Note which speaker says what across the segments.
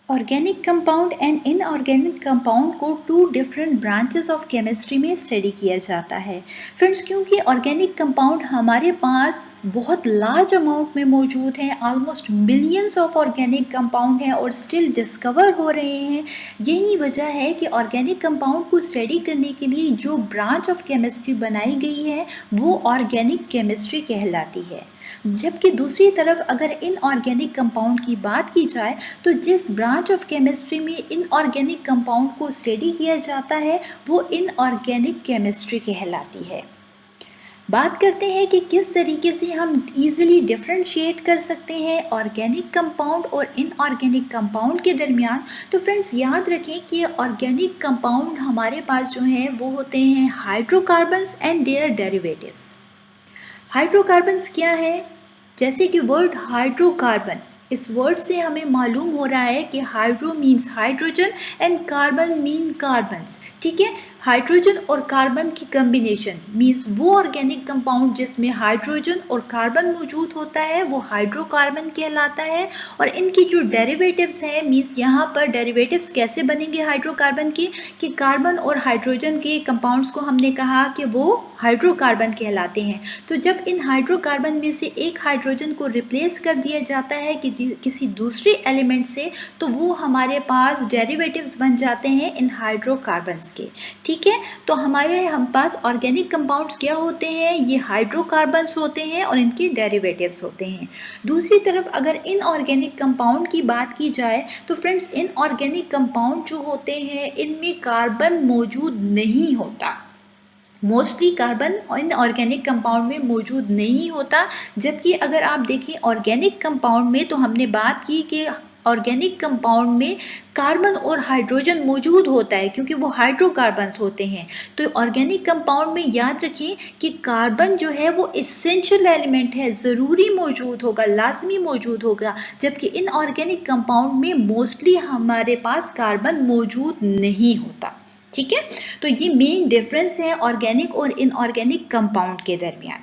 Speaker 1: Organic compound and inorganic compound को two different branches of chemistry में study किया जाता है। फ्रेंड्स, क्योंकि ऑर्गेनिक कंपाउंड हमारे पास बहुत लार्ज अमाउंट में मौजूद हैं, almost millions of organic compound हैं और स्टिल डिस्कवर हो रहे हैं। यही वजह है कि ऑर्गेनिक कंपाउंड को स्टडी करने के लिए जो ब्रांच ऑफ केमिस्ट्री बनाई गई है वो ऑर्गेनिक केमिस्ट्री कहलाती है। जबकि दूसरी तरफ अगर इनऑर्गेनिक कंपाउंड की बात की जाए तो जिस ब्रांच ऑफ केमिस्ट्री में इनऑर्गेनिक कंपाउंड को स्टडी किया जाता है वो इनऑर्गेनिक केमिस्ट्री कहलाती है। बात करते हैं कि किस तरीके से हम इजीली डिफरेंशिएट कर सकते हैं ऑर्गेनिक कंपाउंड और इनऑर्गेनिक कंपाउंड के दरमियान। तो फ्रेंड्स, याद रखें कि ऑर्गेनिक कंपाउंड हमारे पास जो है वो होते हैं hydrocarbons and their derivatives. Hydrocarbons क्या है? जैसे कि वर्ड हाइड्रोकार्बन, इस वर्ड से हमें मालूम हो रहा है कि hydro means hydrogen and carbon mean carbons. ठीक है, हाइड्रोजन और कार्बन की कम्बिनेशन मीन्स वो ऑर्गेनिक कंपाउंड जिसमें हाइड्रोजन और कार्बन मौजूद होता है वो हाइड्रोकार्बन कहलाता है। और इनकी जो डेरिवेटिव्स हैं मीन्स यहाँ पर डेरिवेटिव्स कैसे बनेंगे हाइड्रोकार्बन की कि कार्बन और हाइड्रोजन के कंपाउंड्स को हमने कहा कि वो हाइड्रोकार्बन कहलाते हैं। तो जब इन हाइड्रोकार्बन में से एक हाइड्रोजन को रिप्लेस कर दिया जाता है किसी दूसरे एलिमेंट से तो वो हमारे पास डेरिवेटिव्स बन जाते हैं इन हाइड्रोकार्बन्स के। ठीक है, तो हम पास ऑर्गेनिक कंपाउंड्स क्या होते हैं? ये हाइड्रोकार्बन्स होते हैं और इनके डेरिवेटिव्स होते हैं। दूसरी तरफ अगर इनऑर्गेनिक कंपाउंड की बात की जाए तो फ्रेंड्स, इनऑर्गेनिक कंपाउंड जो होते हैं इनमें कार्बन मौजूद नहीं होता। मोस्टली कार्बन इनऑर्गेनिक कंपाउंड में मौजूद नहीं होता। जबकि अगर आप देखें ऑर्गेनिक कंपाउंड में तो हमने बात की कि ऑर्गेनिक कंपाउंड में कार्बन और हाइड्रोजन मौजूद होता है क्योंकि वो हाइड्रोकार्बन्स होते हैं। तो ऑर्गेनिक कंपाउंड में याद रखें कि कार्बन जो है वो एसेंशियल एलिमेंट है, ज़रूरी मौजूद होगा, लाजमी मौजूद होगा। जबकि इनऑर्गेनिक कंपाउंड में मोस्टली हमारे पास कार्बन मौजूद नहीं होता। ठीक है, तो ये मेन डिफरेंस है ऑर्गेनिक और इनऑर्गेनिक कंपाउंड के दरमियान।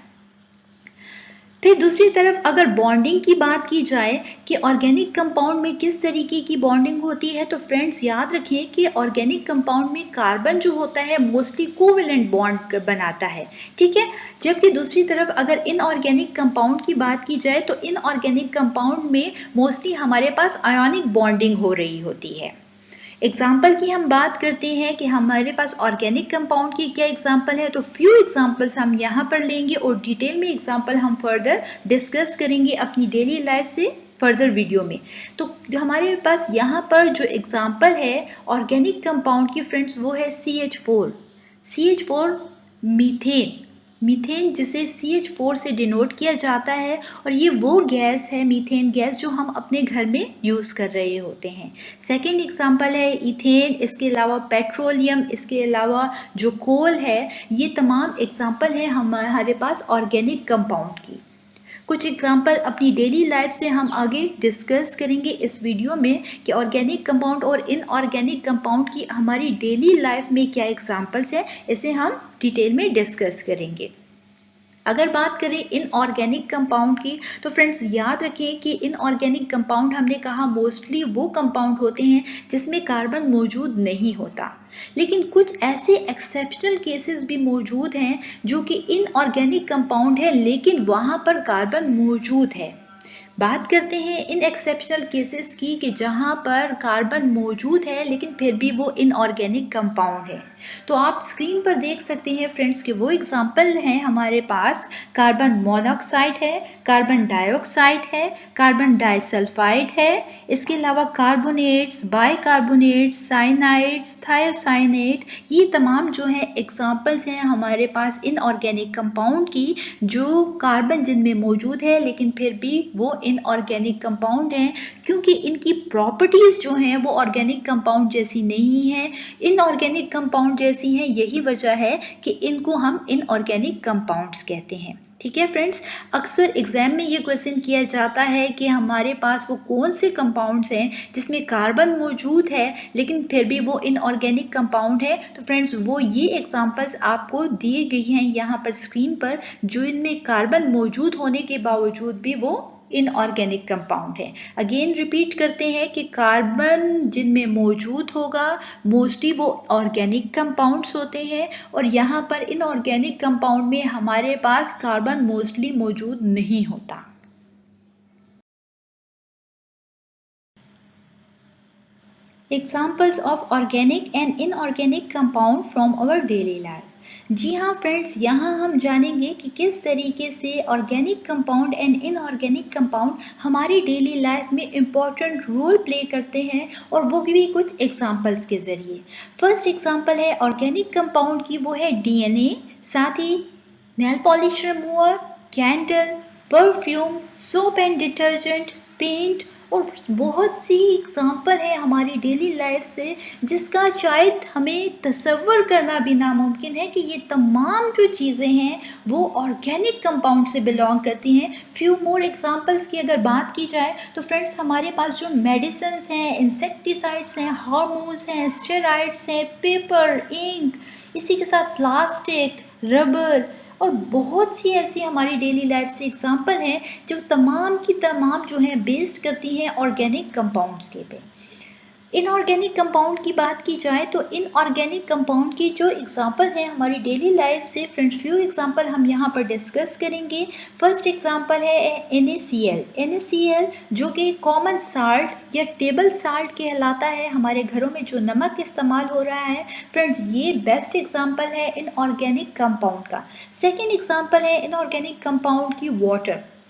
Speaker 1: फिर दूसरी तरफ अगर बॉन्डिंग की बात की जाए कि ऑर्गेनिक कंपाउंड में किस तरीके की बॉन्डिंग होती है तो फ्रेंड्स, याद रखें कि ऑर्गेनिक कंपाउंड में कार्बन जो होता है मोस्टली कोवेलेंट बॉन्ड बनाता है। ठीक है, जबकि दूसरी तरफ अगर इनऑर्गेनिक कंपाउंड की बात की जाए तो इनऑर्गेनिक कंपाउंड में मोस्टली हमारे पास आयोनिक बॉन्डिंग हो रही होती है। एग्जाम्पल की हम बात करते हैं कि हमारे पास ऑर्गेनिक कंपाउंड की क्या एग्जाम्पल है, तो फ्यू एग्जाम्पल्स हम यहाँ पर लेंगे और डिटेल में एग्जाम्पल हम फर्दर डिस्कस करेंगे अपनी डेली लाइफ से फर्दर वीडियो में। तो हमारे पास यहाँ पर जो एग्जाम्पल है ऑर्गेनिक कंपाउंड की फ्रेंड्स वो है CH4 मीथेन जिसे CH4 से डिनोट किया जाता है और ये वो गैस है, मीथेन गैस, जो हम अपने घर में यूज़ कर रहे होते हैं। सेकंड एग्जांपल है इथेन, इसके अलावा पेट्रोलियम, इसके अलावा जो कोल है, ये तमाम एग्जांपल हैं हमारे पास ऑर्गेनिक कंपाउंड की। कुछ एग्जाम्पल अपनी डेली लाइफ से हम आगे डिस्कस करेंगे इस वीडियो में कि ऑर्गेनिक कंपाउंड और इनऑर्गेनिक कंपाउंड की हमारी डेली लाइफ में क्या एग्जाम्पल्स हैं, इसे हम डिटेल में डिस्कस करेंगे। अगर बात करें इनऑर्गेनिक कंपाउंड की तो फ्रेंड्स, याद रखें कि इनऑर्गेनिक कंपाउंड हमने कहा मोस्टली वो कंपाउंड होते हैं जिसमें कार्बन मौजूद नहीं होता। लेकिन कुछ ऐसे एक्सेप्शनल केसेस भी मौजूद हैं जो कि इनऑर्गेनिक कंपाउंड है लेकिन वहाँ पर कार्बन मौजूद है। बात करते हैं इन एक्सेप्शनल केसेस की कि जहाँ पर कार्बन मौजूद है लेकिन फिर भी वो इनऑर्गेनिक कंपाउंड है। तो आप स्क्रीन पर देख सकते हैं फ्रेंड्स कि वो एग्जाम्पल हैं हमारे पास कार्बन मोनोऑक्साइड है, कार्बन डाइऑक्साइड है, कार्बन डाइसल्फाइड है, इसके अलावा कार्बोनेट्स, बाइकार्बोनेट्स, साइनाइड्स, थायोसाइनेट, ये तमाम जो हैं एग्जाम्पल्स हैं हमारे पास इनऑर्गेनिक कंपाउंड की जो कार्बन जिनमें मौजूद है लेकिन फिर भी वो इनऑर्गेनिक कंपाउंड हैं क्योंकि इनकी प्रॉपर्टीज़ जो हैं वो ऑर्गेनिक कंपाउंड जैसी नहीं हैं, इनऑर्गेनिक कंपाउंड जैसी हैं। यही वजह है कि इनको हम इनऑर्गेनिक कंपाउंड्स कहते हैं। ठीक है फ्रेंड्स, अक्सर एग्जाम में ये क्वेश्चन किया जाता है कि हमारे पास वो कौन से कंपाउंड्स हैं जिसमें कार्बन मौजूद है लेकिन फिर भी वो इनऑर्गेनिक कंपाउंड है। तो फ्रेंड्स, वो ये एग्जांपल्स आपको दिए गई हैं यहाँ पर स्क्रीन पर जो इनमें कार्बन मौजूद होने के बावजूद भी वो इनऑर्गेनिक कंपाउंड है। अगेन रिपीट करते हैं कि कार्बन जिनमें मौजूद होगा मोस्टली वो ऑर्गेनिक कंपाउंड्स होते हैं, और यहाँ पर इनऑर्गेनिक कंपाउंड में हमारे पास कार्बन मोस्टली मौजूद नहीं होता। Examples of organic and inorganic compound from our daily life. जी हाँ फ्रेंड्स, यहाँ हम जानेंगे कि किस तरीके से organic compound and inorganic compound हमारी डेली लाइफ में इम्पॉर्टेंट रोल प्ले करते हैं, और वो भी कुछ एग्जाम्पल्स के ज़रिए। फर्स्ट एग्जाम्पल है ऑर्गेनिक कंपाउंड की, वो है डीएनए, साथ ही nail polish remover, candle, perfume, soap and detergent, paint, और बहुत सी एग्जाम्पल है हमारी डेली लाइफ से जिसका शायद हमें तसव्वुर करना भी नामुमकिन है कि ये तमाम जो चीज़ें हैं वो ऑर्गेनिक कंपाउंड से बिलोंग करती हैं। फ्यू मोर एग्जाम्पल्स की अगर बात की जाए तो फ्रेंड्स, हमारे पास जो मेडिसिन्स हैं, इंसेक्टिसाइड्स हैं, हार्मोन्स हैं, स्टेरॉइड्स हैं, पेपर, इंक, इसी के साथ प्लास्टिक, रबर, और बहुत सी ऐसी हमारी डेली लाइफ से एग्जाम्पल हैं जो तमाम की तमाम जो हैं बेस्ड करती हैं ऑर्गेनिक कंपाउंड्स के पे। इनऑर्गेनिक कंपाउंड की बात की जाए तो इनऑर्गेनिक कंपाउंड की जो एग्जांपल हैं हमारी डेली लाइफ से फ्रेंड्स, फ्यू एग्जांपल हम यहाँ पर डिस्कस करेंगे। फर्स्ट एग्जांपल है NaCl। NaCl जो कि कॉमन साल्ट या टेबल साल्ट कहलाता है, हमारे घरों में जो नमक इस्तेमाल हो रहा है फ्रेंड्स, ये बेस्ट एग्जांपल है इनऑर्गेनिक कंपाउंड का। सेकेंड एग्जांपल है इनऑर्गेनिक कंपाउंड की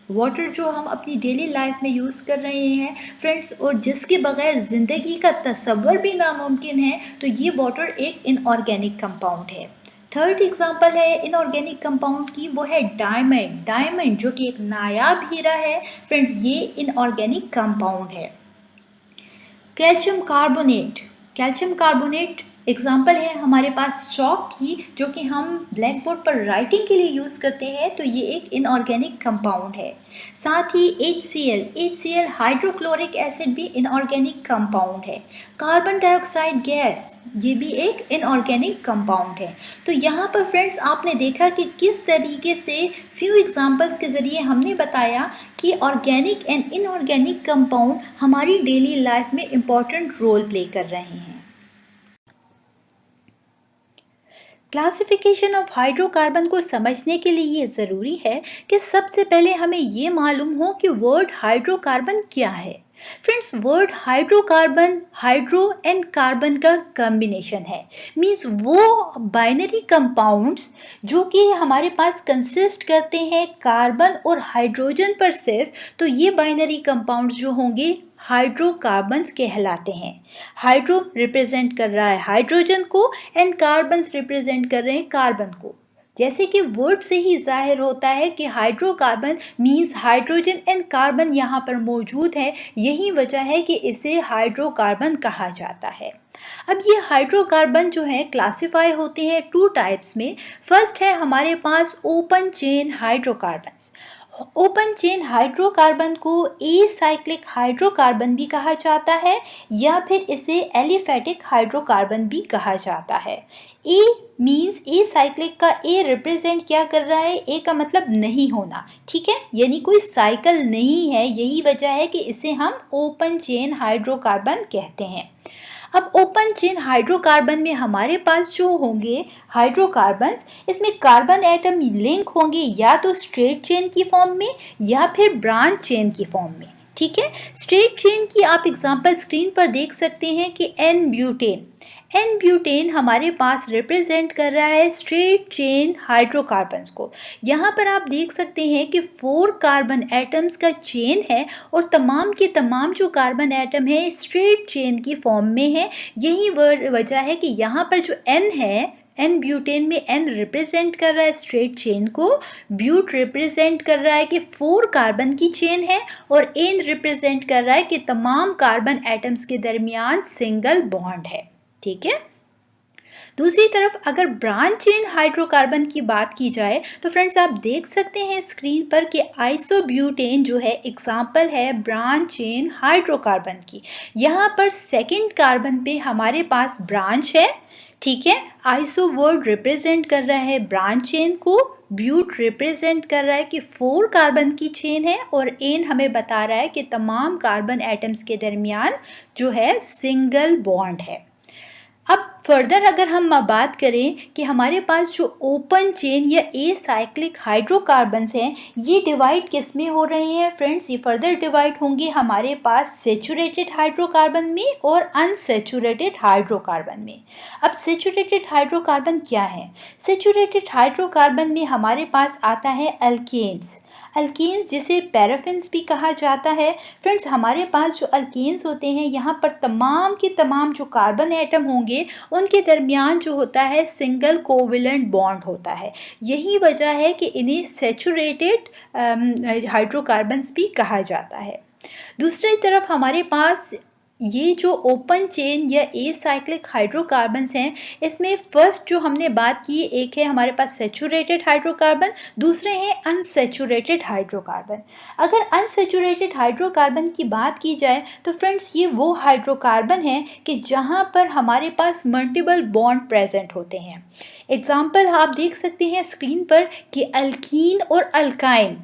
Speaker 1: वाटर जो हम अपनी डेली लाइफ में यूज़ कर रहे हैं फ्रेंड्स, और जिसके बगैर ज़िंदगी का तसव्वुर भी नामुमकिन है, तो ये वाटर एक इनऑर्गेनिक कंपाउंड है। थर्ड एग्जांपल है इनऑर्गेनिक कंपाउंड की, वो है डायमंड जो कि एक नायाब हीरा है फ्रेंड्स, ये इनऑर्गेनिक कंपाउंड है। कैल्शियम कार्बोनेट एग्जाम्पल है हमारे पास चॉक की, जो कि हम ब्लैक बोर्ड पर राइटिंग के लिए यूज़ करते हैं, तो ये एक इनऑर्गेनिक कंपाउंड है। साथ ही HCl हाइड्रोक्लोरिक एसिड भी इनऑर्गेनिक कंपाउंड है। कार्बन डाइऑक्साइड गैस, ये भी एक इनऑर्गेनिक कंपाउंड है। तो यहाँ पर फ्रेंड्स आपने देखा कि किस तरीके से फ्यू एग्जाम्पल्स के ज़रिए हमने बताया कि ऑर्गेनिक एंड इनऑर्गेनिक कंपाउंड हमारी डेली लाइफ में इम्पॉर्टेंट रोल प्ले कर रहे हैं। क्लासिफिकेशन ऑफ हाइड्रोकार्बन को समझने के लिए ये ज़रूरी है कि सबसे पहले हमें ये मालूम हो कि वर्ड हाइड्रोकार्बन क्या है। Friends, word hydrocarbon hydro and carbon का कॉम्बिनेशन है, मींस वो बाइनरी कंपाउंड्स जो कि हमारे पास कंसिस्ट करते हैं कार्बन और हाइड्रोजन पर सिर्फ, तो ये बाइनरी कंपाउंड्स जो होंगे हाइड्रोकार्बन्स कहलाते हैं। हाइड्रो रिप्रेजेंट कर रहा है हाइड्रोजन को एंड कार्बन्स रिप्रेजेंट कर रहे हैं कार्बन को। जैसे कि वर्ड से ही जाहिर होता है कि hydrocarbon means hydrogen and carbon यहाँ पर मौजूद है, यही वजह है कि इसे हाइड्रोकार्बन कहा जाता है। अब ये हाइड्रोकार्बन जो है क्लासिफाई होते हैं टू टाइप्स में। फर्स्ट है हमारे पास open chain hydrocarbons. Open chain hydrocarbon को एसाइक्लिक हाइड्रोकार्बन भी कहा जाता है, या फिर इसे एलिफेटिक हाइड्रोकार्बन भी कहा जाता है। ए मीन्स ए साइक्लिक का ए रिप्रेजेंट क्या कर रहा है, ए का मतलब नहीं होना, ठीक है, यानी कोई साइकिल नहीं है, यही वजह है कि इसे हम ओपन चेन हाइड्रोकार्बन कहते हैं। अब ओपन चेन हाइड्रोकार्बन में हमारे पास जो होंगे हाइड्रोकार्बन्स, इसमें कार्बन एटम लिंक होंगे या तो स्ट्रेट चेन की फॉर्म में या फिर ब्रांच चेन की फॉर्म में, ठीक है। स्ट्रेट चेन की आप एग्जांपल स्क्रीन पर देख सकते हैं कि एन ब्यूटेन हमारे पास रिप्रेजेंट कर रहा है स्ट्रेट चेन हाइड्रोकार्बन्स को। यहाँ पर आप देख सकते हैं कि 4 कार्बन एटम्स का चेन है और तमाम के तमाम जो कार्बन एटम है स्ट्रेट चेन की फॉर्म में है। यही वजह है कि यहाँ पर जो एन है, एन ब्यूटेन में एन रिप्रेजेंट कर रहा है स्ट्रेट चेन को, ब्यूट रिप्रेजेंट कर रहा है कि 4 कार्बन की चेन है, और एन रिप्रेजेंट कर रहा है कि तमाम कार्बन एटम्स के दरमियान सिंगल बॉन्ड है, ठीक है। दूसरी तरफ अगर ब्रांच चेन हाइड्रोकार्बन की बात की जाए तो फ्रेंड्स आप देख सकते हैं स्क्रीन पर कि आइसोब्यूटेन जो है एग्जाम्पल है ब्रांच चेन हाइड्रोकार्बन की। यहाँ पर सेकेंड कार्बन पे हमारे पास ब्रांच है, ठीक है। आइसो वर्ड रिप्रेजेंट कर रहा है ब्रांच चेन को, ब्यूट रिप्रेजेंट कर रहा है कि 4 कार्बन की चेन है, और एन हमें बता रहा है कि तमाम कार्बन एटम्स के दरमियान जो है सिंगल बॉन्ड है। अब फर्दर अगर हम बात करें कि हमारे पास जो ओपन चेन या ए साइक्लिक हाइड्रोकार्बन्स हैं, ये डिवाइड किस में हो रहे हैं फ्रेंड्स? ये फर्दर डिवाइड होंगे हमारे पास सेचुरेटेड हाइड्रोकार्बन में और अनसेचुरेटेड हाइड्रोकार्बन में। अब सेचुरेटेड हाइड्रोकार्बन क्या है? सेचुरेटेड हाइड्रोकार्बन में हमारे पास आता है अल्केन्स। अल्केन्स जिसे पैराफिन्स भी कहा जाता है। फ्रेंड्स, हमारे पास जो अल्केन्स होते हैं, यहाँ पर तमाम के तमाम जो कार्बन एटम होंगे उनके दरमियान जो होता है सिंगल कोवेलेंट बॉन्ड होता है। यही वजह है कि इन्हें सेचुरेटेड हाइड्रोकार्बन्स भी कहा जाता है। दूसरी तरफ हमारे पास ये जो ओपन चेन या ए साइक्लिक हाइड्रोकार्बन्स हैं, इसमें फर्स्ट जो हमने बात की, एक है हमारे पास सेचुरेटेड हाइड्रोकार्बन, दूसरे हैं अनसेचुरेटेड हाइड्रोकार्बन। अगर अनसेचुरेटेड हाइड्रोकार्बन की बात की जाए तो फ्रेंड्स, ये वो हाइड्रोकार्बन है कि जहाँ पर हमारे पास मल्टीपल बॉन्ड प्रेजेंट होते हैं। एग्जाम्पल आप देख सकते हैं स्क्रीन पर कि अल्कीन और अल्काइन,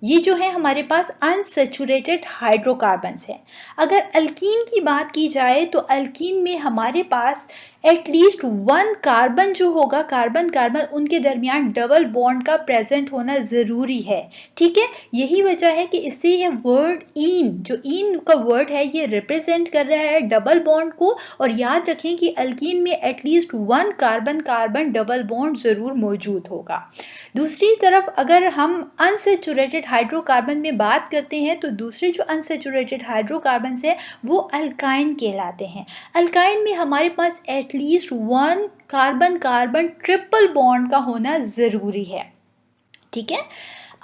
Speaker 1: ये जो है हमारे पास अनसेचुरेटेड हाइड्रोकार्बन्स हैं। अगर अल्कीन की बात की जाए तो अल्कीन में हमारे पास एटलीस्ट 1 कार्बन जो होगा, कार्बन कार्बन उनके दरमियान डबल बॉन्ड का प्रेजेंट होना ज़रूरी है। ठीक है, यही वजह है कि इससे ये वर्ड इन, जो इन का वर्ड है, ये रिप्रेजेंट कर रहा है डबल बॉन्ड को। और याद रखें कि अल्कीन में at least 1 carbon carbon double bond ज़रूर मौजूद होगा। दूसरी तरफ अगर हम अनसेचुरेटेड हाइड्रोकार्बन में बात करते हैं तो दूसरे जो अनसेचुरेटेड हाइड्रोकार्बन्स हैं वो अल्काइन कहलाते हैं। अल्काइन में हमारे पास at least 1 carbon carbon triple bond का होना ज़रूरी है। ठीक है,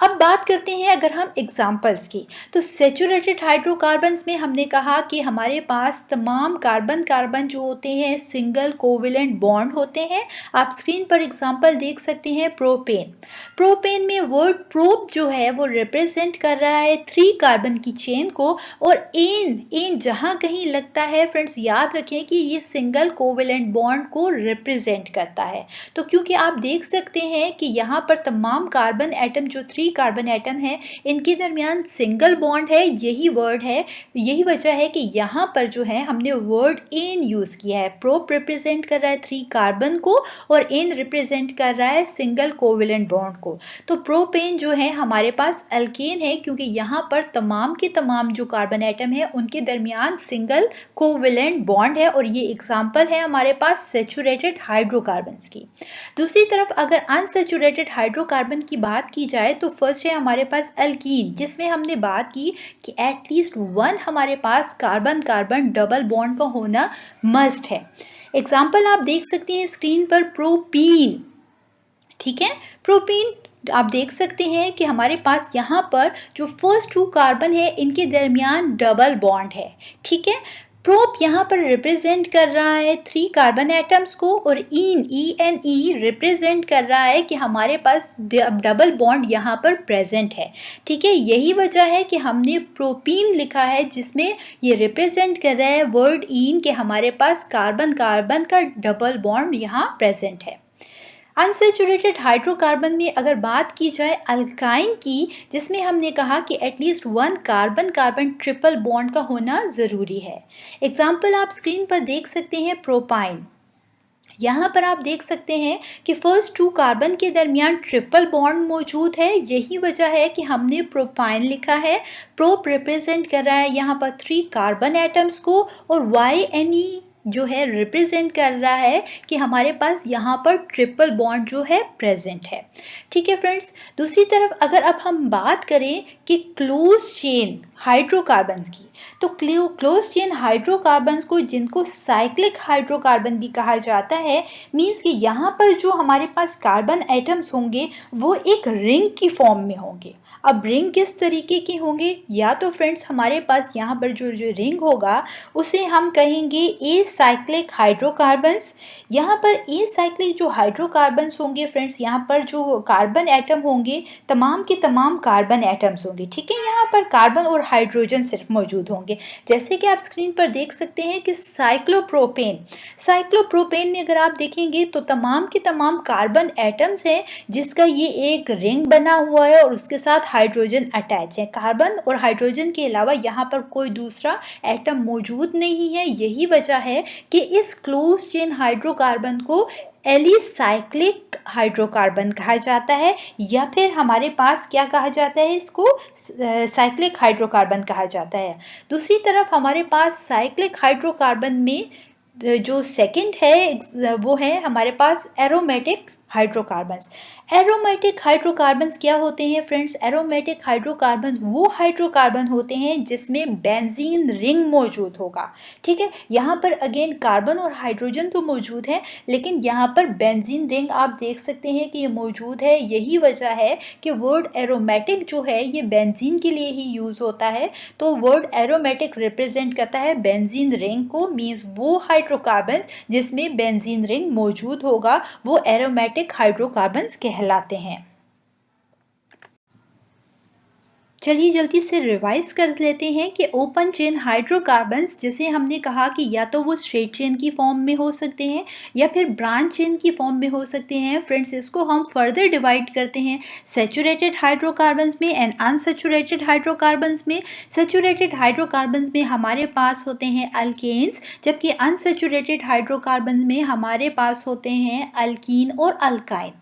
Speaker 1: अब बात करते हैं अगर हम एग्जाम्पल्स की, तो सेचुरेटेड हाइड्रोकार्बन्स में हमने कहा कि हमारे पास तमाम कार्बन कार्बन जो होते हैं सिंगल कोवेलेंट बॉन्ड होते हैं। आप स्क्रीन पर एग्जाम्पल देख सकते हैं प्रोपेन। प्रोपेन में वर्ड प्रोप जो है वो रिप्रेजेंट कर रहा है 3 कार्बन की चेन को, और एन जहाँ कहीं लगता है फ्रेंड्स, याद रखें कि ये सिंगल कोवेलेंट बॉन्ड को रिप्रेजेंट करता है। तो क्योंकि आप देख सकते हैं कि यहाँ पर तमाम कार्बन एटम जो 3 कार्बन एटम है, इनके दरमियान सिंगल बॉन्ड है, यही वर्ड है, यही वजह है कि यहाँ पर जो है हमने वर्ड एन यूज़ किया है। प्रोप रिप्रेजेंट कर रहा है 3 कार्बन को और एन रिप्रेजेंट कर रहा है सिंगल कोवेलेंट बॉन्ड को। तो प्रोपेन जो है हमारे पास अल्केन है, क्योंकि यहाँ पर तमाम के तमाम जो कार्बन एटम है उनके दरमियान सिंगल कोवेलेंट बॉन्ड है, और ये एग्जाम्पल है हमारे पास सेचुरेटेड हाइड्रोकार्बन्स की। दूसरी तरफ अगर अनसेचुरेटेड हाइड्रोकार्बन की बात की जाए तो फर्स्ट है हमारे पास अल्कीन, जिसमें हमने बात की कि एटलीस्ट 1 हमारे पास कार्बन कार्बन डबल बॉन्ड का होना मस्ट है। एग्जाम्पल आप देख सकते हैं स्क्रीन पर प्रोपीन। ठीक है, प्रोपीन आप देख सकते हैं कि हमारे पास यहाँ पर जो फर्स्ट 2 कार्बन है इनके दरमियान डबल बॉन्ड है। ठीक है, प्रोप यहाँ पर रिप्रेजेंट कर रहा है 3 कार्बन एटम्स को, और ई रिप्रेजेंट कर रहा है कि हमारे पास डबल बॉन्ड यहाँ पर प्रेजेंट है। ठीक है, यही वजह है कि हमने प्रोपीन लिखा है, जिसमें ये रिप्रेजेंट कर रहा है वर्ड इन कि हमारे पास कार्बन कार्बन का डबल बॉन्ड यहाँ प्रेजेंट है। अनसेचुरेटेड हाइड्रोकार्बन में अगर बात की जाए अल्काइन की, जिसमें हमने कहा कि at least 1 carbon carbon triple bond का होना ज़रूरी है। एग्जाम्पल आप स्क्रीन पर देख सकते हैं प्रोपाइन। यहाँ पर आप देख सकते हैं कि फर्स्ट 2 कार्बन के दरमियान ट्रिपल बॉन्ड मौजूद है, यही वजह है कि हमने प्रोपाइन लिखा है। प्रोप रिप्रेजेंट कर रहा है यहाँ पर 3 कार्बन एटम्स को, और YNE जो है रिप्रेजेंट कर रहा है कि हमारे पास यहाँ पर ट्रिपल बॉन्ड जो है प्रेजेंट है। ठीक है फ्रेंड्स, दूसरी तरफ अगर अब हम बात करें कि क्लोज चेन हाइड्रोकार्बन्स की, तो क्लोज चेन हाइड्रोकार्बन्स को, जिनको साइक्लिक हाइड्रोकार्बन भी कहा जाता है, मीन्स कि यहाँ पर जो हमारे पास कार्बन एटम्स होंगे वो एक रिंग की फॉर्म में होंगे। अब रिंग किस तरीके के होंगे? या तो फ्रेंड्स हमारे पास यहाँ पर जो रिंग होगा उसे हम कहेंगे ए साइक्लिक हाइड्रोकार्बन्स। यहाँ पर ए साइक्लिक जो हाइड्रोकार्बन्स होंगे फ्रेंड्स, यहाँ पर जो कार्बन एटम होंगे तमाम के तमाम कार्बन एटम्स होंगे। ठीक है, यहाँ पर कार्बन और हाइड्रोजन सिर्फ मौजूद होंगे। जैसे कि आप स्क्रीन पर देख सकते हैं कि साइक्लोप्रोपेन में अगर आप देखेंगे तो तमाम के तमाम कार्बन एटम्स हैं जिसका ये एक रिंग बना हुआ है और उसके साथ हाइड्रोजन अटैच है। कार्बन और हाइड्रोजन के अलावा यहाँ पर कोई दूसरा एटम मौजूद नहीं है। यही वजह है कि इस क्लोज चेन हाइड्रोकार्बन को एलिसाइक्लिक हाइड्रोकार्बन कहा जाता है, या फिर हमारे पास क्या कहा जाता है, इसको साइक्लिक हाइड्रोकार्बन कहा जाता है। दूसरी तरफ हमारे पास साइक्लिक हाइड्रोकार्बन में जो सेकंड है वो है हमारे पास एरोमेटिक हाइड्रोकार्बन्स। एरोमेटिक हाइड्रोकार्बन्स क्या होते हैं फ्रेंड्स? एरोमेटिक हाइड्रोकार्बन्स वो हाइड्रोकार्बन होते हैं जिसमें बेंजीन रिंग मौजूद होगा। ठीक है, यहाँ पर अगेन कार्बन और हाइड्रोजन तो मौजूद है, लेकिन यहाँ पर बेंजीन रिंग आप देख सकते हैं कि ये मौजूद है। यही वजह है कि वर्ड एरोमेटिक जो है ये बेंजीन के लिए ही यूज़ होता है। तो वर्ड एरोमेटिक रिप्रेजेंट करता है बेंजीन रिंग को, मीन्स वो हाइड्रोकार्बन्स जिसमें बेंजीन रिंग मौजूद होगा वो एरोमेटिक हाइड्रोकार्बन्स कहलाते हैं। चलिए जल्दी से रिवाइज कर लेते हैं कि ओपन चेन हाइड्रोकार्बन्स जिसे हमने कहा कि या तो वो स्ट्रेट चेन की फॉर्म में हो सकते हैं या फिर ब्रांच चेन की फॉर्म में हो सकते हैं। फ्रेंड्स, इसको हम फर्दर डिवाइड करते हैं सैचुरेटेड हाइड्रोकार्बन्स में एंड अनसैचुरेटेड हाइड्रोकार्बन्स में। सैचुरेटेड हाइड्रोकार्बन्स में हमारे पास होते हैं अल्केन्स, जबकि अनसैचुरेटेड हाइड्रोकार्बन्स में हमारे पास होते हैं अल्कीन और अल्काइन।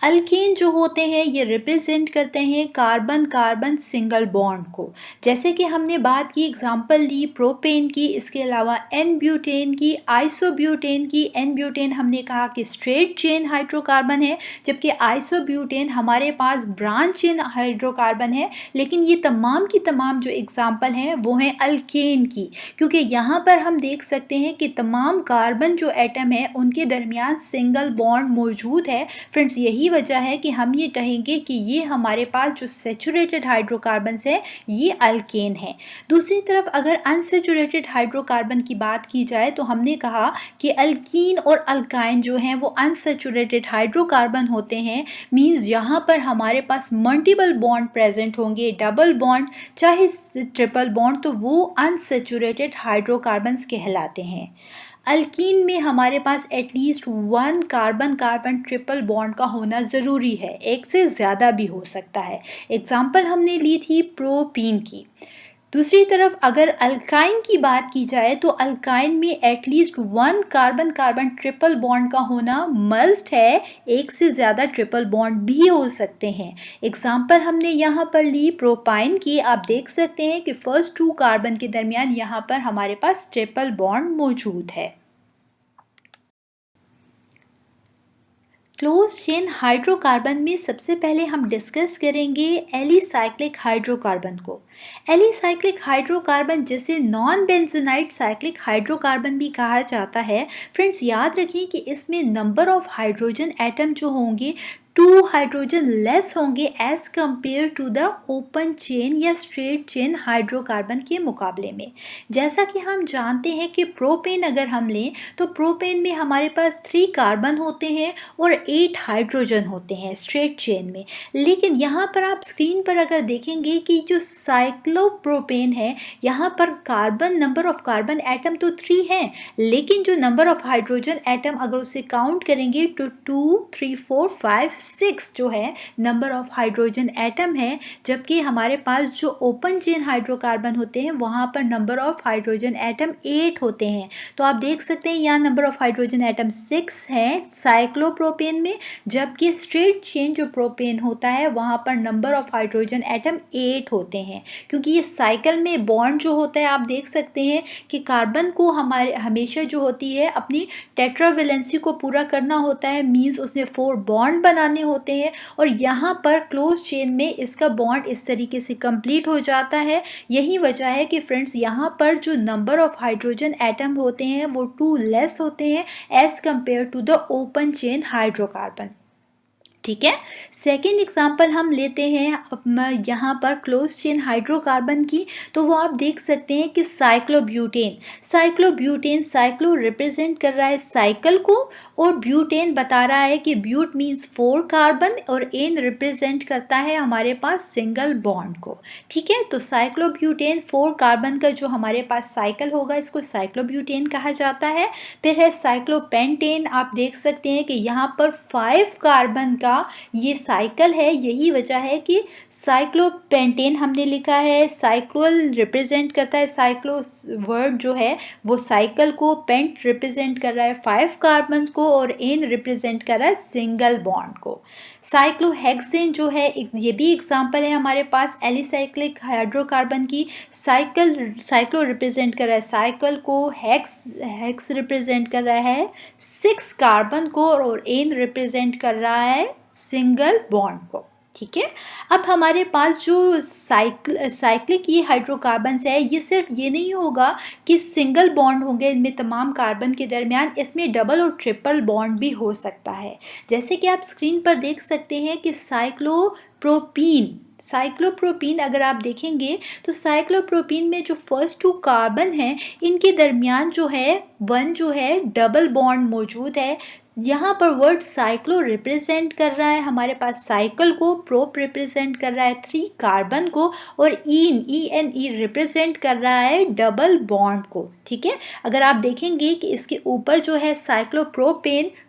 Speaker 1: अल्केन जो होते हैं ये रिप्रेजेंट करते हैं कार्बन कार्बन सिंगल बॉन्ड को। जैसे कि हमने बात की, एग्जांपल ली प्रोपेन की, इसके अलावा एन ब्यूटेन की, आइसोब्यूटेन की। एन ब्यूटेन हमने कहा कि स्ट्रेट चेन हाइड्रोकार्बन है, जबकि आइसोब्यूटेन हमारे पास ब्रांच चेन हाइड्रोकार्बन है। लेकिन ये तमाम की तमाम जो एग्जाम्पल हैं वो हैं अल्केन की, क्योंकि यहाँ पर हम देख सकते हैं कि तमाम कार्बन जो एटम है उनके दरमियान सिंगल बॉन्ड मौजूद है। फ्रेंड्स, यही वजह है कि हम ये कहेंगे कि ये हमारे पास जो सैचुरेटेड हाइड्रोकार्बन्स है ये अल्केन है। दूसरी तरफ अगर अनसैचुरेटेड हाइड्रोकार्बन की बात की जाए तो हमने कहा कि अल्कीन और अल्काइन जो हैं वो अनसैचुरेटेड हाइड्रोकार्बन होते हैं। मींस यहाँ पर हमारे पास मल्टीपल बॉन्ड प्रेजेंट होंगे, डबल बॉन्ड चाहे ट्रिपल बॉन्ड, तो वो अनसैचुरेटेड हाइड्रोकार्बन्स कहलाते हैं। अल्कीन में हमारे पास at least one carbon carbon triple bond का होना ज़रूरी है, एक से ज़्यादा भी हो सकता है। एग्जाम्पल हमने ली थी प्रोपीन की। दूसरी तरफ अगर अल्काइन की बात की जाए तो अल्काइन में at least one carbon carbon triple bond का होना मस्ट है, एक से ज़्यादा ट्रिपल बॉन्ड भी हो सकते हैं। एग्जाम्पल हमने यहाँ पर ली प्रोपाइन की। आप देख सकते हैं कि फर्स्ट टू कार्बन के दरमियान यहाँ पर हमारे पास ट्रिपल बॉन्ड मौजूद है। क्लोज चेन हाइड्रोकार्बन में सबसे पहले हम डिस्कस करेंगे एलिसाइक्लिक हाइड्रोकार्बन को। एलिसाइक्लिक हाइड्रोकार्बन जिसे नॉन बेंजोनाइट साइक्लिक हाइड्रोकार्बन भी कहा जाता है। फ्रेंड्स, याद रखें कि इसमें नंबर ऑफ हाइड्रोजन एटम जो होंगे 2 हाइड्रोजन लेस होंगे as compare to the open chain या स्ट्रेट चेन हाइड्रोकार्बन के मुकाबले में। जैसा कि हम जानते हैं कि प्रोपेन अगर हम लें तो प्रोपेन में हमारे पास 3 कार्बन होते हैं और 8 हाइड्रोजन होते हैं स्ट्रेट चेन में। लेकिन यहाँ पर आप स्क्रीन पर अगर देखेंगे कि जो साइक्लोप्रोपेन है यहाँ पर carbon number of carbon atom तो 3 हैं, लेकिन जो नंबर ऑफ हाइड्रोजन एटम अगर उसे काउंट करेंगे तो 2, 3, 4, 5, 6 जो है नंबर ऑफ हाइड्रोजन एटम है। जबकि हमारे पास जो ओपन चेन हाइड्रोकार्बन होते हैं वहाँ पर नंबर ऑफ हाइड्रोजन एटम 8 होते हैं। तो आप देख सकते हैं यहाँ नंबर ऑफ हाइड्रोजन एटम 6 हैं साइक्लोप्रोपेन में, जबकि स्ट्रेट चेन जो प्रोपेन होता है वहाँ पर नंबर ऑफ हाइड्रोजन एटम 8 होते हैं। क्योंकि ये साइकिल में बॉन्ड जो होता है आप देख सकते हैं कि कार्बन को हमारे हमेशा जो होती है अपनी टेट्रावेलेंसी को पूरा करना होता है, मीन्स उसने 4 बॉन्ड बनाने होते हैं और यहाँ पर क्लोज चेन में इसका बॉन्ड इस तरीके से कंप्लीट हो जाता है। यही वजह है कि फ्रेंड्स यहाँ पर जो नंबर ऑफ हाइड्रोजन एटम होते हैं वो 2 लेस होते हैं as compare to the open chain hydrocarbon. ठीक है। सेकेंड एग्जांपल हम लेते हैं यहाँ पर क्लोज चेन हाइड्रोकार्बन की, तो वो आप देख सकते हैं कि साइक्लोब्यूटेन। साइक्लो रिप्रेजेंट कर रहा है साइकिल को, और ब्यूटेन बता रहा है कि ब्यूट मीन्स 4 कार्बन, और एन रिप्रेजेंट करता है हमारे पास सिंगल बॉन्ड को। ठीक है, तो साइक्लोब्यूटेन 4 कार्बन का जो हमारे पास साइकिल होगा, इसको साइक्लोब्यूटेन कहा जाता है। फिर है साइक्लोपेंटेन। आप देख सकते हैं कि यहाँ पर 5 कार्बन का ये साइकिल है, यही वजह है कि साइक्लोपेंटेन हमने लिखा है। साइक्लोल रिप्रेजेंट करता है, साइक्लो वर्ड जो है वो साइकिल को, पेंट रिप्रेजेंट कर रहा है 5 कार्बन को, और एन रिप्रेजेंट कर रहा है सिंगल बॉन्ड को। साइक्लोहेक्सेन जो है ये भी एग्जांपल है हमारे पास एलिसाइक्लिक हाइड्रोकार्बन की। साइक्लो रिप्रेजेंट कर रहा है साइकिल को, हेक्स रिप्रेजेंट कर रहा है 6 कार्बन को, और एन रिप्रेजेंट कर रहा है सिंगल बॉन्ड को। ठीक है, अब हमारे पास जो साइक्लिक ये हाइड्रोकार्बन्स है, ये सिर्फ ये नहीं होगा कि सिंगल बॉन्ड होंगे इनमें तमाम कार्बन के दरमियान, इसमें डबल और ट्रिपल बॉन्ड भी हो सकता है। जैसे कि आप स्क्रीन पर देख सकते हैं कि साइक्लोप्रोपीन अगर आप देखेंगे तो साइक्लोप्रोपीन में जो फर्स्ट 2 कार्बन हैं, इनके दरमियान जो है 1 जो है डबल बॉन्ड मौजूद है। यहाँ पर वर्ड साइक्लो रिप्रेजेंट कर रहा है हमारे पास साइकिल को, प्रोप रिप्रेजेंट कर रहा है 3 कार्बन को, और ई रिप्रेजेंट कर रहा है डबल बॉन्ड को। ठीक है, अगर आप देखेंगे कि इसके ऊपर जो है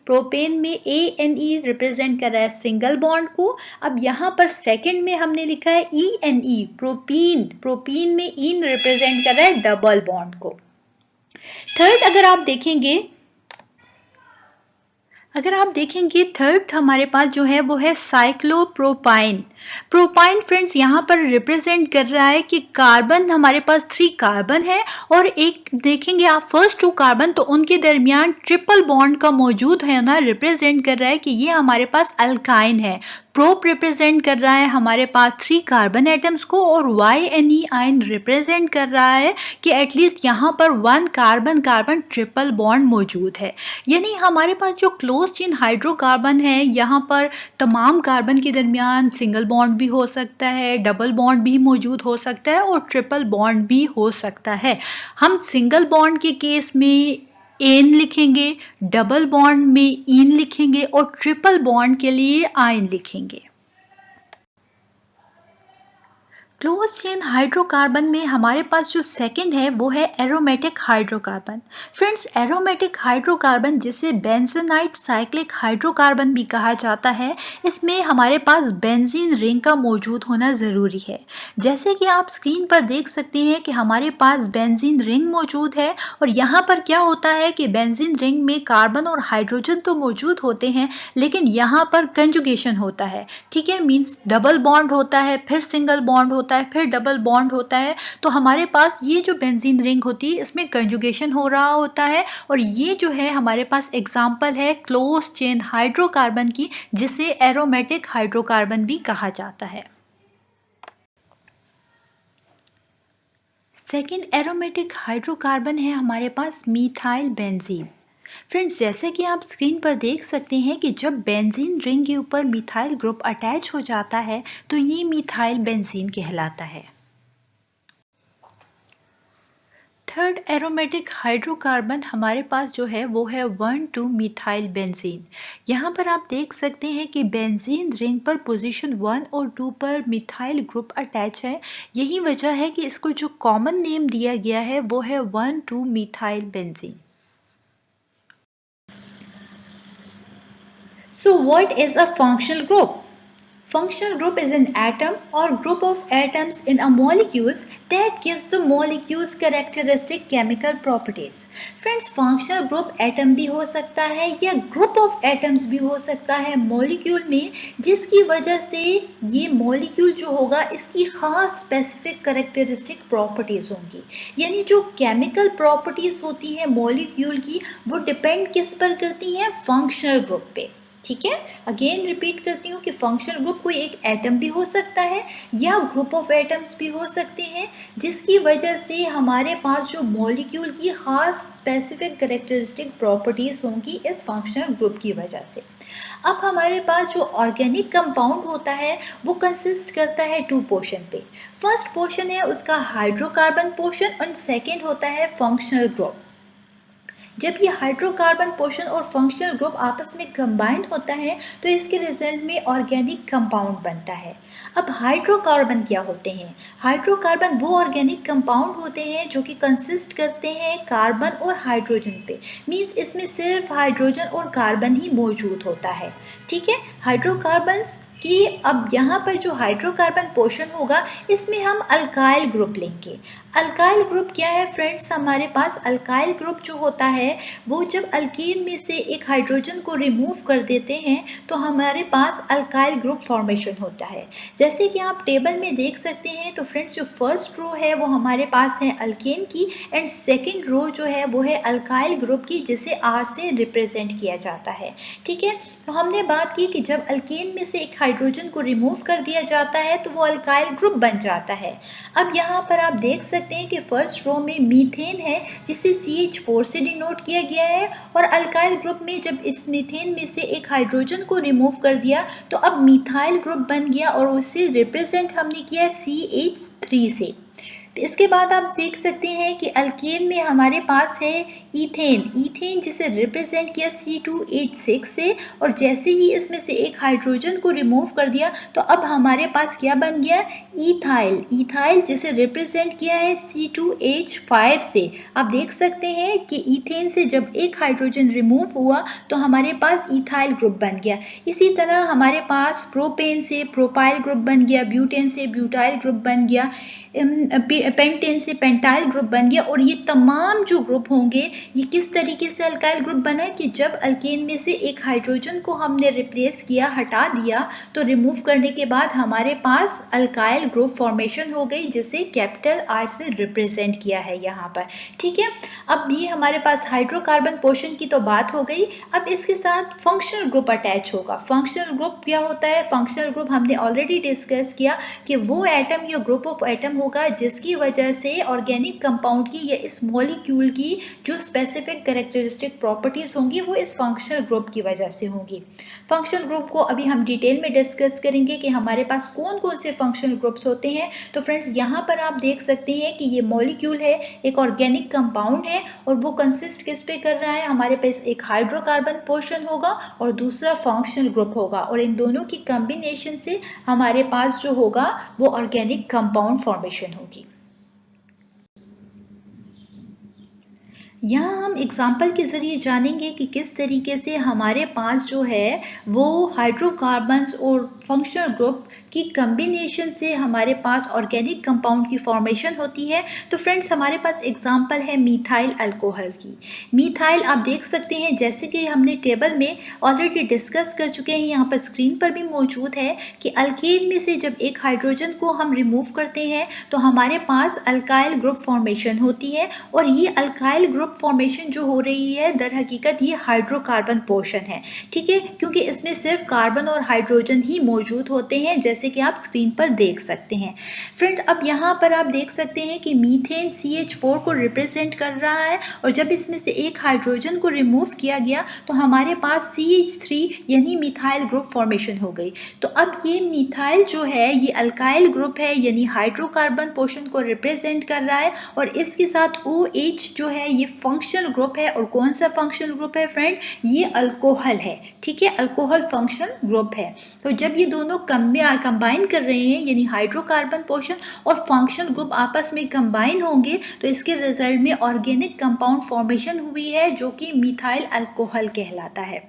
Speaker 1: प्रोपेन में ए रिप्रेजेंट कर रहा है सिंगल बॉन्ड को। अब यहाँ पर सेकंड में हमने लिखा है प्रोपीन में इन रिप्रेजेंट कर रहा है डबल बॉन्ड को। थर्ड अगर आप देखेंगे थर्ड हमारे पास जो है वो है साइक्लोप्रोपाइन। प्रोपाइन फ्रेंड्स यहाँ पर रिप्रेजेंट कर रहा है कि कार्बन हमारे पास 3 कार्बन है, और एक देखेंगे आप फर्स्ट 2 कार्बन, तो उनके दरमियान ट्रिपल बॉन्ड का मौजूद है ना, रिप्रेजेंट कर रहा है कि ये हमारे पास अल्काइन है। प्रोप रिप्रेजेंट कर रहा है हमारे पास 3 कार्बन एटम्स को, और YNE आयन रिप्रेजेंट कर रहा है कि एटलीस्ट यहाँ पर 1 कार्बन ट्रिपल बॉन्ड मौजूद है। यानी हमारे पास जो क्लोज चेन हाइड्रोकार्बन है, यहाँ पर तमाम कार्बन के दरमियान सिंगल बॉन्ड भी हो सकता है, डबल बॉन्ड भी मौजूद हो सकता है, और ट्रिपल बॉन्ड भी हो सकता है। हम सिंगल बॉन्ड के केस में एन लिखेंगे, डबल बॉन्ड में इन लिखेंगे, और ट्रिपल बॉन्ड के लिए आयन लिखेंगे। क्लोज चेन हाइड्रोकार्बन में हमारे पास जो सेकंड है वो है aromatic hydrocarbon. Friends, aromatic hydrocarbon जिसे बेंजोनाइट साइक्लिक हाइड्रोकार्बन भी कहा जाता है, इसमें हमारे पास बेंजीन रिंग का मौजूद होना ज़रूरी है। जैसे कि आप स्क्रीन पर देख सकते हैं कि हमारे पास बेंजीन रिंग मौजूद है, और यहाँ पर क्या होता है कि बेंजीन रिंग में कार्बन और हाइड्रोजन तो मौजूद होते हैं, लेकिन यहाँ पर कंजुगेशन होता है। ठीक है, मीन्स डबल बॉन्ड होता है, फिर सिंगल बॉन्ड होता है, फिर डबल बॉन्ड होता है। तो हमारे पास ये जो बेंजीन रिंग होती है, इसमें कंजुगेशन हो रहा होता है, और ये जो है हमारे पास एग्जांपल है क्लोज चेन हाइड्रोकार्बन की, जिसे एरोमेटिक हाइड्रोकार्बन भी कहा जाता है। सेकेंड एरोमेटिक हाइड्रोकार्बन है हमारे पास मीथाइल बेंजीन। फ्रेंड्स, जैसे कि आप स्क्रीन पर देख सकते हैं कि जब बेंजीन रिंग के ऊपर मिथाइल ग्रुप अटैच हो जाता है तो ये मिथाइल बेंजीन कहलाता है। थर्ड एरोमेटिक हाइड्रोकार्बन हमारे पास जो है वो है 1,2 मिथाइल बेंजीन। यहाँ पर आप देख सकते हैं कि बेंजीन रिंग पर पोजीशन 1 और 2 पर मिथाइल ग्रुप अटैच है। यही वजह है कि इसको जो कॉमन नेम दिया गया है वो है 1,2 methyl benzene. So what is a functional group? Functional group is an atom or group of atoms in a molecules that gives the molecules characteristic chemical properties. Friends, functional group atom भी हो सकता है या group of atoms भी हो सकता है molecule में, जिसकी वजह से ये molecule जो होगा इसकी खास specific characteristic properties होंगी। यानी जो chemical properties होती है molecule की, वो depend किस पर करती हैं? functional group पे। ठीक है, अगेन रिपीट करती हूँ कि फंक्शनल ग्रुप कोई एक एटम भी हो सकता है या ग्रुप ऑफ एटम्स भी हो सकते हैं, जिसकी वजह से हमारे पास जो मॉलिक्यूल की ख़ास स्पेसिफिक कैरेक्टरिस्टिक प्रॉपर्टीज़ होंगी इस फंक्शनल ग्रुप की वजह से। अब हमारे पास जो ऑर्गेनिक कंपाउंड होता है वो कंसिस्ट करता है 2 पोर्शन पे। फर्स्ट पोर्शन है उसका हाइड्रोकार्बन पोर्शन और सेकेंड होता है फंक्शनल ग्रुप। जब ये हाइड्रोकार्बन पोर्शन और फंक्शनल ग्रुप आपस में कंबाइंड होता है तो इसके रिजल्ट में ऑर्गेनिक कंपाउंड बनता है। अब हाइड्रोकार्बन क्या होते हैं? हाइड्रोकार्बन वो ऑर्गेनिक कंपाउंड होते हैं जो कि कंसिस्ट करते हैं कार्बन और हाइड्रोजन पे। मींस इसमें सिर्फ हाइड्रोजन और कार्बन ही मौजूद होता है। ठीक है, हाइड्रोकार्बन्स कि अब यहाँ पर जो हाइड्रोकार्बन पोर्शन होगा इसमें हम अल्काइल ग्रुप लेंगे। अल्काइल ग्रुप क्या है फ्रेंड्स? हमारे पास अल्काइल ग्रुप जो होता है वो जब अल्कीन में से एक हाइड्रोजन को रिमूव कर देते हैं तो हमारे पास अल्काइल ग्रुप फॉर्मेशन होता है। जैसे कि आप टेबल में देख सकते हैं तो फ्रेंड्स जो फर्स्ट रो है वो हमारे पास है अल्केन की एंड सेकेंड रो जो है वो है अल्काइल ग्रुप की, जिसे आर से रिप्रेजेंट किया जाता है। ठीक है, तो हमने बात की कि जब अल्केन में से एक हाइड्रोजन को रिमूव कर दिया जाता है तो वो अल्काइल ग्रुप बन जाता है। अब यहाँ पर आप देख सकते हैं कि फर्स्ट रो में मीथेन है जिसे CH4 से डिनोट किया गया है, और अल्काइल ग्रुप में जब इस मीथेन में से एक हाइड्रोजन को रिमूव कर दिया तो अब मिथाइल ग्रुप बन गया और उसे रिप्रेजेंट हमने किया CH3 से। इसके बाद आप देख सकते हैं कि अल्केन में हमारे पास है ईथेन जिसे रिप्रेजेंट किया C2H6 से, और जैसे ही इसमें से एक हाइड्रोजन को रिमूव कर दिया तो अब हमारे पास क्या बन गया? ईथाइल जिसे रिप्रेजेंट किया है C2H5 से। आप देख सकते हैं कि ईथेन से जब एक हाइड्रोजन रिमूव हुआ तो हमारे पास ईथाइल ग्रुप बन गया। इसी तरह हमारे पास प्रोपेन से प्रोपाइल ग्रुप बन गया, ब्यूटेन से ब्यूटाइल ग्रुप बन गया, पेंटेन से पेंटाइल ग्रुप बन गया। और ये तमाम जो ग्रुप होंगे ये किस तरीके से अल्काइल ग्रुप बना है कि जब अल्केन में से एक हाइड्रोजन को हमने रिप्लेस किया, हटा दिया, तो रिमूव करने के बाद हमारे पास अल्काइल ग्रुप फॉर्मेशन हो गई, जिसे कैपिटल आर से रिप्रेजेंट किया है यहाँ पर। ठीक है, अब ये हमारे पास हाइड्रोकार्बन पोर्शन की तो बात हो गई। अब इसके साथ फंक्शनल ग्रुप अटैच होगा। फंक्शनल ग्रुप क्या होता है? फंक्शनल ग्रुप हमने ऑलरेडी डिस्कस किया कि वो एटम या ग्रुप ऑफ एटम होगा जिसकी वजह से ऑर्गेनिक कंपाउंड की या इस मॉलिक्यूल की जो स्पेसिफिक कैरेक्टरिस्टिक प्रॉपर्टीज होंगी वो इस फंक्शनल ग्रुप की वजह से होंगी। फंक्शनल ग्रुप को अभी हम डिटेल में डिस्कस करेंगे कि हमारे पास कौन कौन से फंक्शनल ग्रुप्स होते हैं। तो फ्रेंड्स यहाँ पर आप देख सकते हैं कि ये मॉलिक्यूल है, एक ऑर्गेनिक कंपाउंड है, और वो कंसिस्ट किस पे कर रहा है? हमारे पास एक हाइड्रोकार्बन पोर्शन होगा और दूसरा फंक्शनल ग्रुप होगा, और इन दोनों की कॉम्बिनेशन से हमारे पास जो होगा वो ऑर्गेनिक कंपाउंड फॉर्मेशन होगी। यहाँ हम एग्जाम्पल के ज़रिए जानेंगे कि किस तरीके से हमारे पास जो है वो हाइड्रोकार्बन्स और फंक्शनल ग्रुप की कम्बिनेशन से हमारे पास ऑर्गेनिक कंपाउंड की फॉर्मेशन होती है। तो फ्रेंड्स हमारे पास एग्जाम्पल है मीथाइल अल्कोहल की। मीथाइल आप देख सकते हैं जैसे कि हमने टेबल में ऑलरेडी डिस्कस कर चुके हैं, यहाँ पर स्क्रीन पर भी मौजूद है कि अल्केन में से जब एक हाइड्रोजन को हम रिमूव करते हैं तो हमारे पास अल्काइल ग्रुप फॉर्मेशन होती है, और ये अल्काइल ग्रुप फॉर्मेशन जो हो रही है दर हकीकत ये हाइड्रोकार्बन पोर्शन है। ठीक है, क्योंकि इसमें सिर्फ कार्बन और हाइड्रोजन ही मौजूद होते हैं, जैसे कि आप स्क्रीन पर देख सकते हैं। फ्रेंड अब यहाँ पर आप देख सकते हैं कि मीथेन CH4 को रिप्रेजेंट कर रहा है, और जब इसमें से एक हाइड्रोजन को रिमूव किया गया तो हमारे पास CH3 यानी मिथाइल ग्रुप फॉर्मेशन हो गई। तो अब ये मिथाइल जो है ये अल्काइल ग्रुप है यानी हाइड्रोकार्बन पोर्शन को रिप्रेजेंट कर रहा है, और इसके साथ OH जो है ये फंक्शनल ग्रुप है। और कौन सा फंक्शनल ग्रुप है फ्रेंड? ये अल्कोहल है। ठीक है, अल्कोहल फंक्शनल ग्रुप है। तो जब ये दोनों कंबाइन कर रहे हैं यानी हाइड्रोकार्बन पोर्शन और फंक्शनल ग्रुप आपस में कंबाइन होंगे तो इसके रिजल्ट में ऑर्गेनिक कंपाउंड फॉर्मेशन हुई है जो कि मिथाइल अल्कोहल कहलाता है।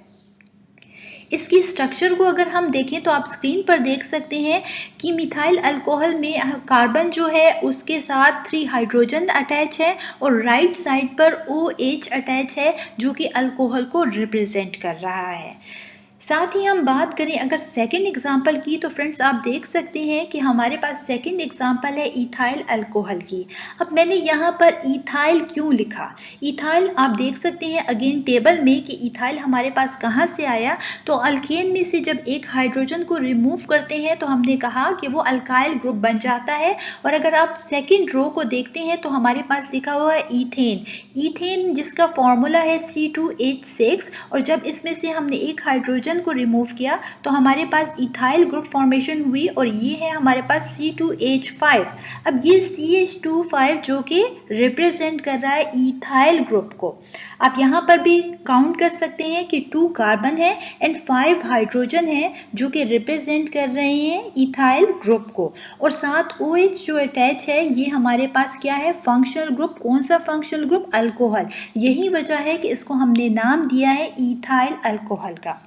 Speaker 1: इसकी स्ट्रक्चर को अगर हम देखें तो आप स्क्रीन पर देख सकते हैं कि मिथाइल अल्कोहल में कार्बन जो है उसके साथ 3 हाइड्रोजन अटैच है, और राइट साइड पर OH अटैच है जो कि अल्कोहल को रिप्रेजेंट कर रहा है। साथ ही हम बात करें अगर सेकंड एग्जाम्पल की, तो फ्रेंड्स आप देख सकते हैं कि हमारे पास सेकंड एग्जाम्पल है इथाइल अल्कोहल की। अब मैंने यहाँ पर इथाइल क्यों लिखा, इथाइल आप देख सकते हैं अगेन टेबल में कि इथाइल हमारे पास कहाँ से आया, तो अल्केन में से जब एक हाइड्रोजन को रिमूव करते हैं तो हमने कहा कि वो अल्काइल ग्रुप बन जाता है। और अगर आप सेकेंड रो को देखते हैं तो हमारे पास लिखा हुआ है ईथेन, ईथेन जिसका फॉर्मूला है C2H6, और जब इसमें से हमने एक हाइड्रोजन को रिमूव किया तो हमारे पास इथाइल ग्रुप फॉर्मेशन हुई, और ये है हमारे पास C2H5। अब ये CH2 जो कि रिप्रेजेंट कर रहा है इथाइल ग्रुप को। आप यहाँ पर भी काउंट कर सकते हैं कि 2 कार्बन है एंड 5 हाइड्रोजन है जो कि रिप्रेजेंट कर रहे हैं इथाइल ग्रुप को, और साथ OH जो अटैच है ये हमारे पास क्या है, फंक्शनल ग्रुप। कौन सा फंक्शनल ग्रुप, अल्कोहल। यही वजह है कि इसको हमने नाम दिया है इथाइल अल्कोहल का।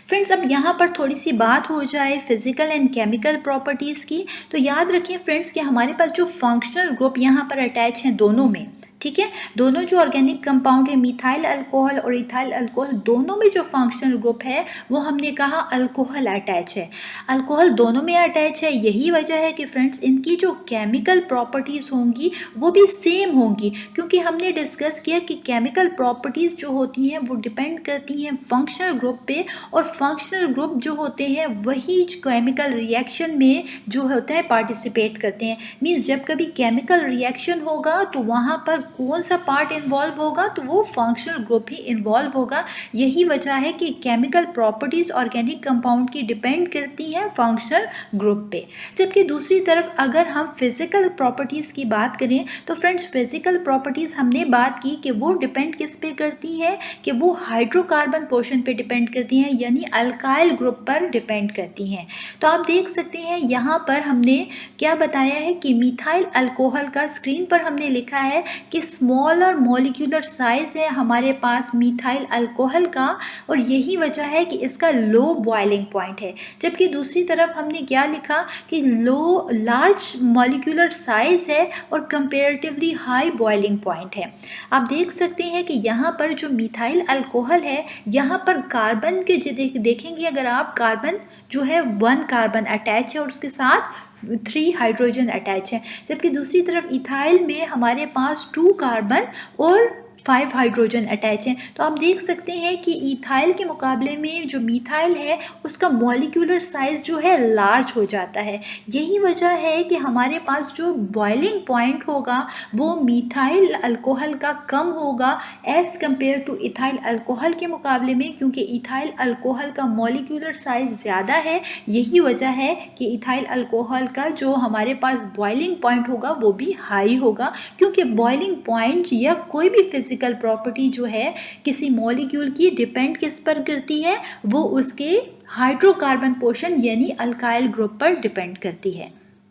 Speaker 1: फ्रेंड्स अब यहाँ पर थोड़ी सी बात हो जाए फिजिकल एंड केमिकल प्रॉपर्टीज़ की, तो याद रखिए फ्रेंड्स कि हमारे पास जो फंक्शनल ग्रुप यहाँ पर अटैच हैं दोनों में, ठीक है, दोनों जो ऑर्गेनिक कंपाउंड है मिथाइल अल्कोहल और इथाइल अल्कोहल, दोनों में जो फंक्शनल ग्रुप है वो हमने कहा अल्कोहल अटैच है, अल्कोहल दोनों में अटैच है। यही वजह है कि फ्रेंड्स इनकी जो केमिकल प्रॉपर्टीज़ होंगी वो भी सेम होंगी, क्योंकि हमने डिस्कस किया कि केमिकल प्रॉपर्टीज़ जो होती हैं वो डिपेंड करती हैं फंक्शनल ग्रुप पे, और फंक्शनल ग्रुप जो होते हैं वही केमिकल रिएक्शन में जो होता है पार्टिसिपेट करते हैं। मीन्स जब कभी केमिकल रिएक्शन होगा तो वहाँ पर कौन सा पार्ट इन्वॉल्व होगा, तो वो फंक्शनल ग्रुप ही इन्वॉल्व होगा। यही वजह है कि केमिकल प्रॉपर्टीज़ ऑर्गेनिक कंपाउंड की डिपेंड करती हैं फंक्शनल ग्रुप पे। जबकि दूसरी तरफ अगर हम फिजिकल प्रॉपर्टीज़ की बात करें तो फ्रेंड्स फिजिकल प्रॉपर्टीज़ हमने बात की कि वो डिपेंड किस पे करती हैं, कि वो हाइड्रोकार्बन पोर्शन पे डिपेंड करती हैं, यानी अल्काइल ग्रुप पर डिपेंड करती हैं। तो आप देख सकते हैं यहाँ पर हमने क्या बताया है कि मिथाइल अल्कोहल का स्क्रीन पर हमने लिखा है कि स्मॉलर मॉलिक्यूलर साइज है हमारे पास मिथाइल अल्कोहल का, और यही वजह है कि इसका लो बॉइलिंग पॉइंट है। जबकि दूसरी तरफ हमने क्या लिखा कि लार्ज मॉलिक्यूलर साइज है और कंपेरेटिवली हाई बॉइलिंग पॉइंट है। आप देख सकते हैं कि यहाँ पर जो मिथाइल अल्कोहल है यहाँ पर कार्बन के देखेंगे अगर आप, कार्बन जो है 1 कार्बन अटैच है और उसके साथ 3 हाइड्रोजन अटैच है, जबकि दूसरी तरफ इथाइल में हमारे पास 2 कार्बन और 5 हाइड्रोजन अटैच हैं। तो आप देख सकते हैं कि इथाइल के मुकाबले में जो मिथाइल है उसका मॉलिक्यूलर साइज जो है लार्ज हो जाता है। यही वजह है कि हमारे पास जो बॉइलिंग पॉइंट होगा वो मिथाइल अल्कोहल का कम होगा as compare two ethyl alcohol के मुकाबले में, क्योंकि इथाइल अल्कोहल का मॉलिक्यूलर साइज ज़्यादा है। यही वजह है कि इथाइल अल्कोहल का जो हमारे पास बॉइलिंग पॉइंट होगा वो भी हाई होगा, क्योंकि बॉइलिंग पॉइंट या कोई भी फिजिकल प्रॉपर्टी जो है किसी मॉलिक्यूल की डिपेंड किस पर करती है, वो उसके हाइड्रोकार्बन पोर्शन यानी अल्काइल ग्रुप पर डिपेंड करती है।